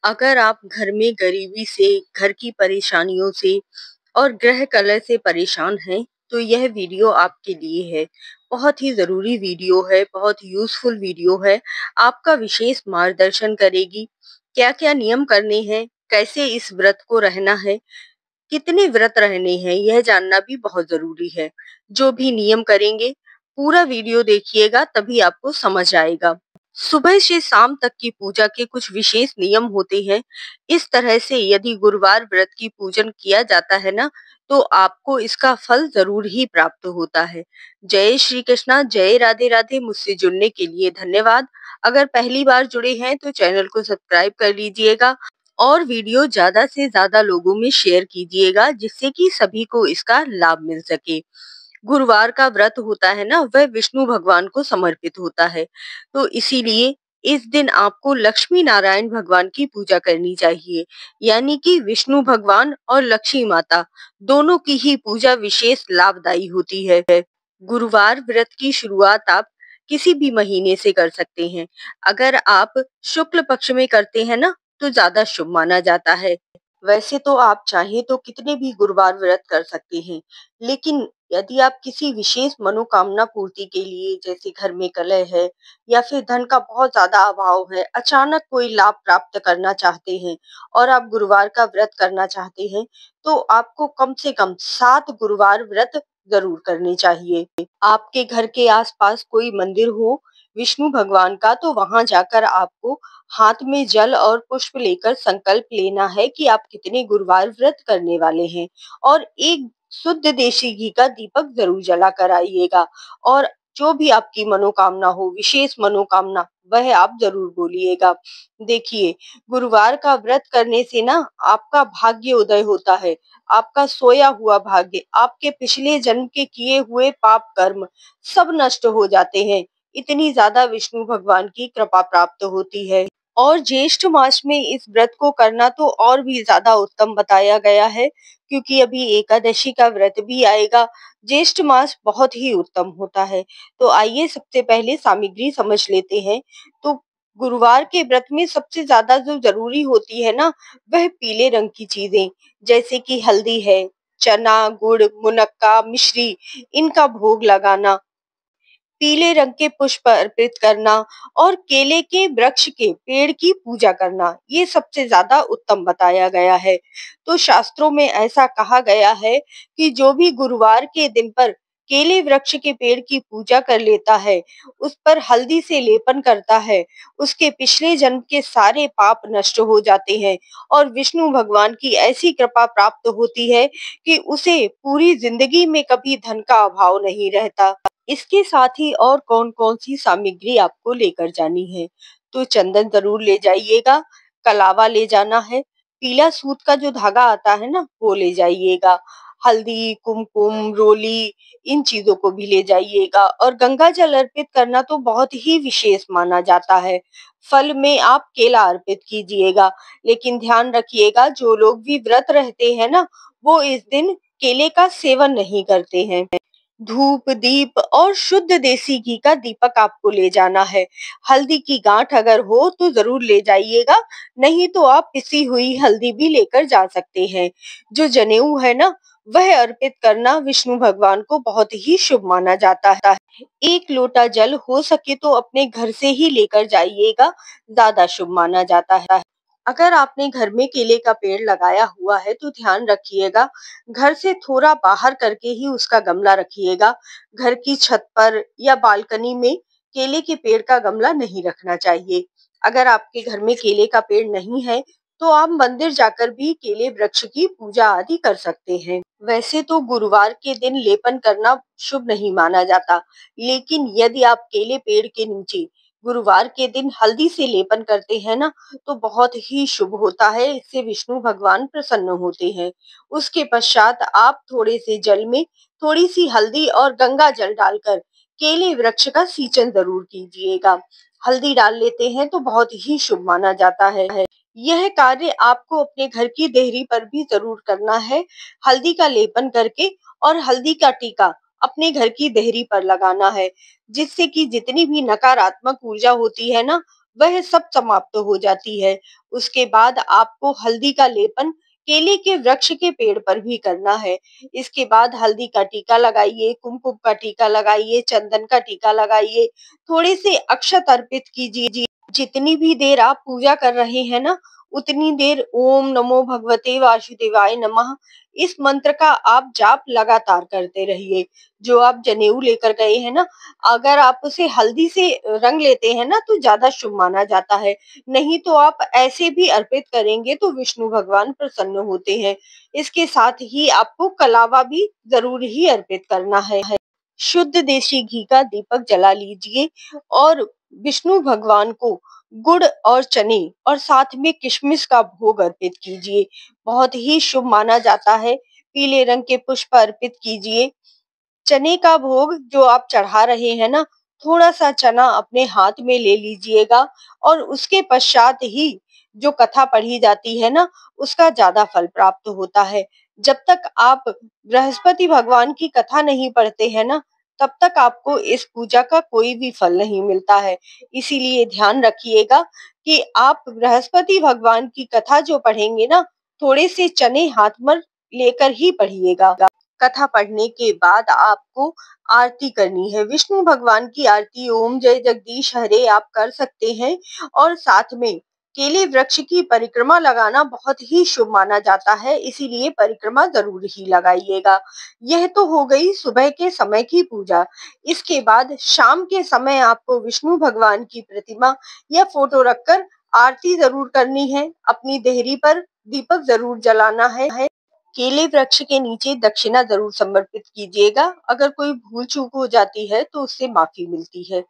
अगर आप घर में गरीबी से, घर की परेशानियों से और ग्रह कलह से परेशान हैं, तो यह वीडियो आपके लिए है। बहुत ही ज़रूरी वीडियो है, बहुत यूज़फुल वीडियो है। आपका विशेष मार्गदर्शन करेगी। क्या-क्या नियम करने हैं, कैसे इस व्रत को रहना है, कितने व्रत रहने हैं, यह जानना भी बहुत ज़रूरी है। जो भी नियम करेंगे, पूरा वीडियो देखिएगा तभी आपको समझ आएगा। सुबह से शाम तक की पूजा के कुछ विशेष नियम होते हैं। इस तरह से यदि गुरुवार व्रत की पूजन किया जाता है ना, तो आपको इसका फल ज़रूर ही प्राप्त होता है। जय श्री कृष्णा, जय राधे राधे। मुझसे जुड़ने के लिए धन्यवाद। अगर पहली बार जुड़े हैं तो चैनल को सब्सक्राइब कर लीजिएगा और वीडियो ज़्यादा से ज़्यादा लोगों में शेयर कीजिएगा, जिससे कि सभी को इसका लाभ मिल सके। गुरुवार का व्रत होता है ना, वह विष्णु भगवान को समर्पित होता है। तो इसीलिए इस दिन आपको लक्ष्मी नारायण भगवान की पूजा करनी चाहिए। यानी कि विष्णु भगवान और लक्ष्मी माता दोनों की ही पूजा विशेष लाभदायी होती है। गुरुवार व्रत की शुरुआत आप किसी भी महीने से कर सकते हैं। अगर आप शुक्ल पक्ष में करते हैं ना, तो ज्यादा शुभ माना जाता है। वैसे तो आप चाहे तो कितने भी गुरुवार व्रत कर सकते हैं, लेकिन यदि आप किसी विशेष मनोकामना पूर्ति के लिए, जैसे घर में कलह है या फिर धन का बहुत ज्यादा अभाव है, अचानक कोई लाभ प्राप्त करना चाहते हैं और आप गुरुवार का व्रत करना चाहते हैं, तो आपको कम से कम 7 गुरुवार व्रत जरूर करने चाहिए। आपके घर के आसपास कोई मंदिर हो विष्णु भगवान का, तो वहां जाकर आपको हाथ में जल और पुष्प लेकर संकल्प लेना है कि आप कितने गुरुवार व्रत करने वाले हैं, और एक शुद्ध देशी घी का दीपक जरूर जला कर आइएगा। और जो भी आपकी मनोकामना हो, विशेष मनोकामना, वह आप जरूर बोलिएगा। देखिए, गुरुवार का व्रत करने से ना आपका भाग्य उदय होता है। आपका सोया हुआ भाग्य, आपके पिछले जन्म के किए हुए पाप कर्म सब नष्ट हो जाते हैं। इतनी ज्यादा विष्णु भगवान की कृपा प्राप्त होती है। और ज्येष्ठ मास में इस व्रत को करना तो और भी ज्यादा उत्तम बताया गया है, क्योंकि अभी एकादशी का व्रत भी आएगा। ज्येष्ठ मास बहुत ही उत्तम होता है। तो आइए सबसे पहले सामग्री समझ लेते हैं। तो गुरुवार के व्रत में सबसे ज्यादा जो जरूरी होती है ना, वह पीले रंग की चीजें, जैसे कि हल्दी है, चना, गुड़, मुनक्का, मिश्री, इनका भोग लगाना, पीले रंग के पुष्प अर्पित करना और केले के वृक्ष के पेड़ की पूजा करना, ये सबसे ज्यादा उत्तम बताया गया है। तो शास्त्रों में ऐसा कहा गया है कि जो भी गुरुवार के दिन पर केले वृक्ष के पेड़ की पूजा कर लेता है, उस पर हल्दी से लेपन करता है, उसके पिछले जन्म के सारे पाप नष्ट हो जाते हैं और विष्णु भगवान की ऐसी कृपा प्राप्त होती है कि उसे पूरी जिंदगी में कभी धन का अभाव नहीं रहता। इसके साथ ही और कौन-कौन सी सामग्री आपको लेकर जानी है, तो चंदन जरूर ले जाइएगा, कलावा ले जाना है, पीला सूत का जो धागा आता है ना, वो ले जाइएगा, हल्दी, कुमकुम, रोली, इन चीजों को भी ले जाइएगा। और गंगा जल अर्पित करना तो बहुत ही विशेष माना जाता है। फल में आप केला अर्पित कीजिएगा, लेकिन ध्यान रखिएगा जो लोग भी व्रत रहते हैं ना, वो इस दिन केले का सेवन नहीं करते हैं। धूप, दीप और शुद्ध देसी घी का दीपक आपको ले जाना है। हल्दी की गांठ अगर हो तो जरूर ले जाइएगा, नहीं तो आप पिसी हुई हल्दी भी लेकर जा सकते हैं। जो जनेऊ है ना, वह अर्पित करना विष्णु भगवान को बहुत ही शुभ माना जाता है। 1 लोटा जल हो सके तो अपने घर से ही लेकर जाइएगा, ज्यादा शुभ माना जाता है। अगर आपने घर में केले का पेड़ लगाया हुआ है तो ध्यान रखिएगा, घर से थोड़ा बाहर करके ही उसका गमला रखिएगा। घर की छत पर या बालकनी में केले के पेड़ का गमला नहीं रखना चाहिए। अगर आपके घर में केले का पेड़ नहीं है, तो आप मंदिर जाकर भी केले वृक्ष की पूजा आदि कर सकते हैं। वैसे तो गुरुवार के दिन लेपन करना शुभ नहीं माना जाता, लेकिन यदि आप केले पेड़ के नीचे गुरुवार के दिन हल्दी से लेपन करते हैं ना, तो बहुत ही शुभ होता है। इससे विष्णु भगवान प्रसन्न होते हैं। उसके पश्चात आप थोड़े से जल में थोड़ी सी हल्दी और गंगा जल डालकर केले वृक्ष का सींचन जरूर कीजिएगा। हल्दी डाल लेते हैं तो बहुत ही शुभ माना जाता है। यह कार्य आपको अपने घर की देहरी पर भी जरूर करना है, हल्दी का लेपन करके, और हल्दी का टीका अपने घर की देहरी पर लगाना है, जिससे कि जितनी भी नकारात्मक ऊर्जा होती है ना, वह सब समाप्त हो जाती है। उसके बाद आपको हल्दी का लेपन केले के वृक्ष के पेड़ पर भी करना है। इसके बाद हल्दी का टीका लगाइए, कुमकुम का टीका लगाइए, चंदन का टीका लगाइए, थोड़े से अक्षत अर्पित कीजिए। जितनी भी देर आप पूजा कर रहे हैं ना, उतनी देर ओम नमो भगवते वासुदेवाय नमः इस मंत्र का आप जाप लगातार करते रहिए। जो आप जनेऊ लेकर गए हैं ना, अगर आप उसे हल्दी से रंग लेते हैं ना तो ज्यादा शुभ माना जाता है। नहीं तो आप ऐसे भी अर्पित करेंगे तो विष्णु भगवान प्रसन्न होते हैं। इसके साथ ही आपको कलावा भी जरूर ही अर्पित करना है। शुद्ध देसी घी का दीपक जला लीजिए और विष्णु भगवान को गुड़ और चने और साथ में किशमिश का भोग अर्पित कीजिए। बहुत ही शुभ माना जाता है। पीले रंग के पुष्प अर्पित कीजिए। चने का भोग जो आप चढ़ा रहे हैं ना, थोड़ा सा चना अपने हाथ में ले लीजिएगा और उसके पश्चात ही जो कथा पढ़ी जाती है ना, उसका ज्यादा फल प्राप्त होता है। जब तक आप बृहस्पति भगवान की कथा नहीं पढ़ते हैं ना, तब तक आपको इस पूजा का कोई भी फल नहीं मिलता है। इसीलिए ध्यान रखिएगा कि आप बृहस्पति भगवान की कथा जो पढ़ेंगे ना, थोड़े से चने हाथ में लेकर ही पढ़िएगा। कथा पढ़ने के बाद आपको आरती करनी है। विष्णु भगवान की आरती ओम जय जगदीश हरे आप कर सकते हैं और साथ में केले वृक्ष की परिक्रमा लगाना बहुत ही शुभ माना जाता है, इसीलिए परिक्रमा जरूर ही लगाइएगा। यह तो हो गई सुबह के समय की पूजा। इसके बाद शाम के समय आपको विष्णु भगवान की प्रतिमा या फोटो रखकर आरती जरूर करनी है। अपनी देहरी पर दीपक जरूर जलाना है। केले वृक्ष के नीचे दक्षिणा जरूर समर्पित कीजिएगा। अगर कोई भूल चूक हो जाती है तो उससे माफी मिलती है।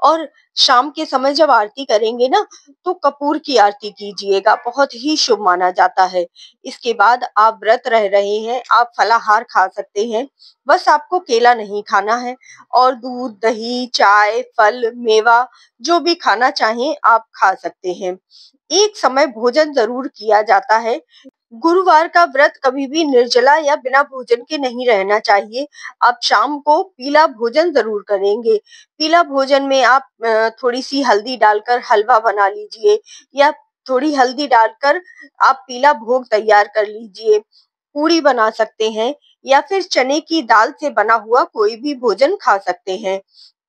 और शाम के समय जब आरती करेंगे ना, तो कपूर की आरती कीजिएगा, बहुत ही शुभ माना जाता है। इसके बाद आप व्रत रह रहे हैं, आप फलाहार खा सकते हैं। बस आपको केला नहीं खाना है और दूध दही चाय फल मेवा जो भी खाना चाहें आप खा सकते हैं। एक समय भोजन जरूर किया जाता है। गुरुवार का व्रत कभी भी निर्जला या बिना भोजन के नहीं रहना चाहिए। आप शाम को पीला भोजन जरूर करेंगे। पीला भोजन में आप थोड़ी सी हल्दी डालकर हलवा बना लीजिए या थोड़ी हल्दी डालकर आप पीला भोग तैयार कर लीजिए। पूड़ी बना सकते हैं या फिर चने की दाल से बना हुआ कोई भी भोजन खा सकते हैं।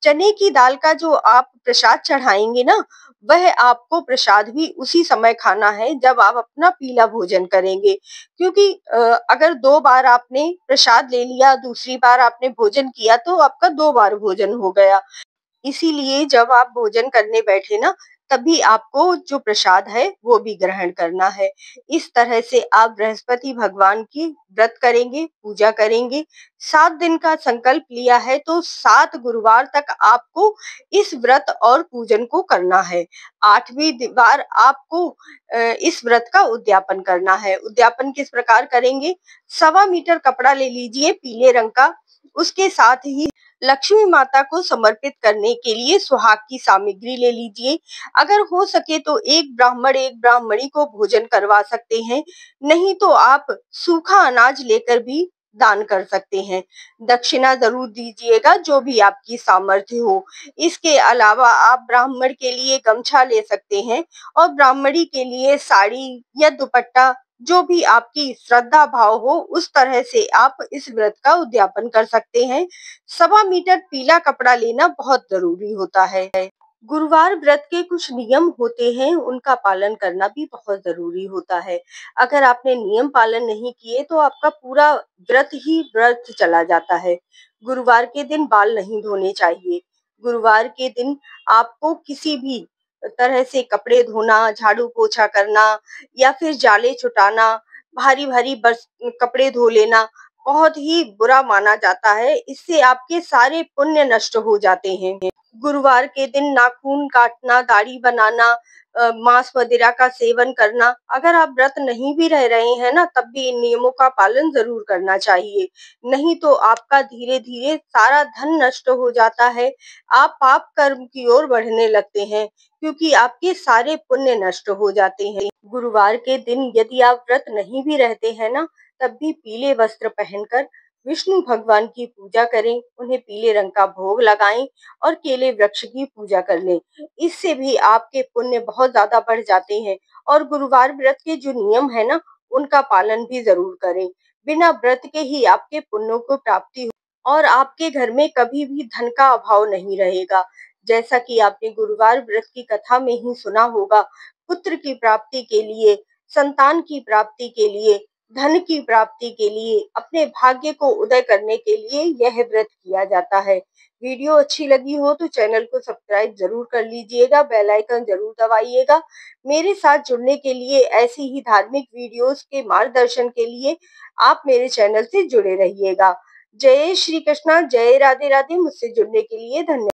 चने की दाल का जो आप प्रसाद चढ़ाएंगे ना, वह आपको प्रसाद भी उसी समय खाना है जब आप अपना पीला भोजन करेंगे। क्योंकि अगर 2 बार आपने प्रसाद ले लिया, दूसरी बार आपने भोजन किया तो आपका 2 बार भोजन हो गया। इसीलिए जब आप भोजन करने बैठे ना, तभी आपको जो प्रसाद है वो भी ग्रहण करना है। इस तरह से आप बृहस्पति भगवान की व्रत करेंगे, पूजा करेंगे। 7 दिन का संकल्प लिया है तो 7 गुरुवार तक आपको इस व्रत और पूजन को करना है। 8वीं बार आपको इस व्रत का उद्यापन करना है। उद्यापन किस प्रकार करेंगे? 1.25 मीटर कपड़ा ले लीजिए पीले रंग का। उसके साथ ही लक्ष्मी माता को समर्पित करने के लिए सुहाग की सामग्री ले लीजिए। अगर हो सके तो एक ब्राह्मण एक ब्राह्मणी को भोजन करवा सकते हैं। नहीं तो आप सूखा अनाज लेकर भी दान कर सकते हैं। दक्षिणा जरूर दीजिएगा जो भी आपकी सामर्थ्य हो। इसके अलावा आप ब्राह्मण के लिए गमछा ले सकते हैं और ब्राह्मणी के लिए साड़ी या दुपट्टा जो भी आपकी श्रद्धा भाव हो उस तरह से आप इस व्रत का उद्यापन कर सकते हैं। 1.25 मीटर पीला कपड़ा लेना बहुत जरूरी होता है। गुरुवार व्रत के कुछ नियम होते हैं, उनका पालन करना भी बहुत जरूरी होता है। अगर आपने नियम पालन नहीं किए तो आपका पूरा व्रत ही व्यर्थ चला जाता है। गुरुवार के दिन बाल नहीं धोने चाहिए। गुरुवार के दिन आपको किसी भी तरह से कपड़े धोना, झाड़ू पोछा करना या फिर जाले छुटाना, भारी भारी बर्स कपड़े धो लेना बहुत ही बुरा माना जाता है। इससे आपके सारे पुण्य नष्ट हो जाते हैं। गुरुवार के दिन नाखून काटना, दाढ़ी बनाना, मांस वगैरह का सेवन करना, अगर आप व्रत नहीं भी रह रहे हैं ना, तब भी इन नियमों का पालन जरूर करना चाहिए। नहीं तो आपका धीरे धीरे सारा धन नष्ट हो जाता है। आप पाप कर्म की ओर बढ़ने लगते हैं क्योंकि आपके सारे पुण्य नष्ट हो जाते हैं। गुरुवार के दिन यदि आप व्रत नहीं भी रहते हैं ना, तब भी पीले वस्त्र पहनकर विष्णु भगवान की पूजा करें, उन्हें पीले रंग का भोग लगाएं और केले वृक्ष की पूजा कर लें। इससे भी आपके पुण्य बहुत ज्यादा बढ़ जाते हैं। और गुरुवार व्रत के जो नियम है ना, उनका पालन भी जरूर करें। बिना व्रत के ही आपके पुण्यों को प्राप्ति और आपके घर में कभी भी धन का अभाव नहीं रहेगा। जैसा कि आपने गुरुवार व्रत की कथा में ही सुना होगा, पुत्र की प्राप्ति के लिए, संतान की प्राप्ति के लिए, धन की प्राप्ति के लिए, अपने भाग्य को उदय करने के लिए यह व्रत किया जाता है। वीडियो अच्छी लगी हो तो चैनल को सब्सक्राइब जरूर कर लीजिएगा, बेल आइकन जरूर दबाइएगा। मेरे साथ जुड़ने के लिए, ऐसी ही धार्मिक वीडियोस के मार्गदर्शन के लिए आप मेरे चैनल से जुड़े रहिएगा। जय श्री कृष्णा, जय राधे राधे। मुझसे जुड़ने के लिए धन्यवाद।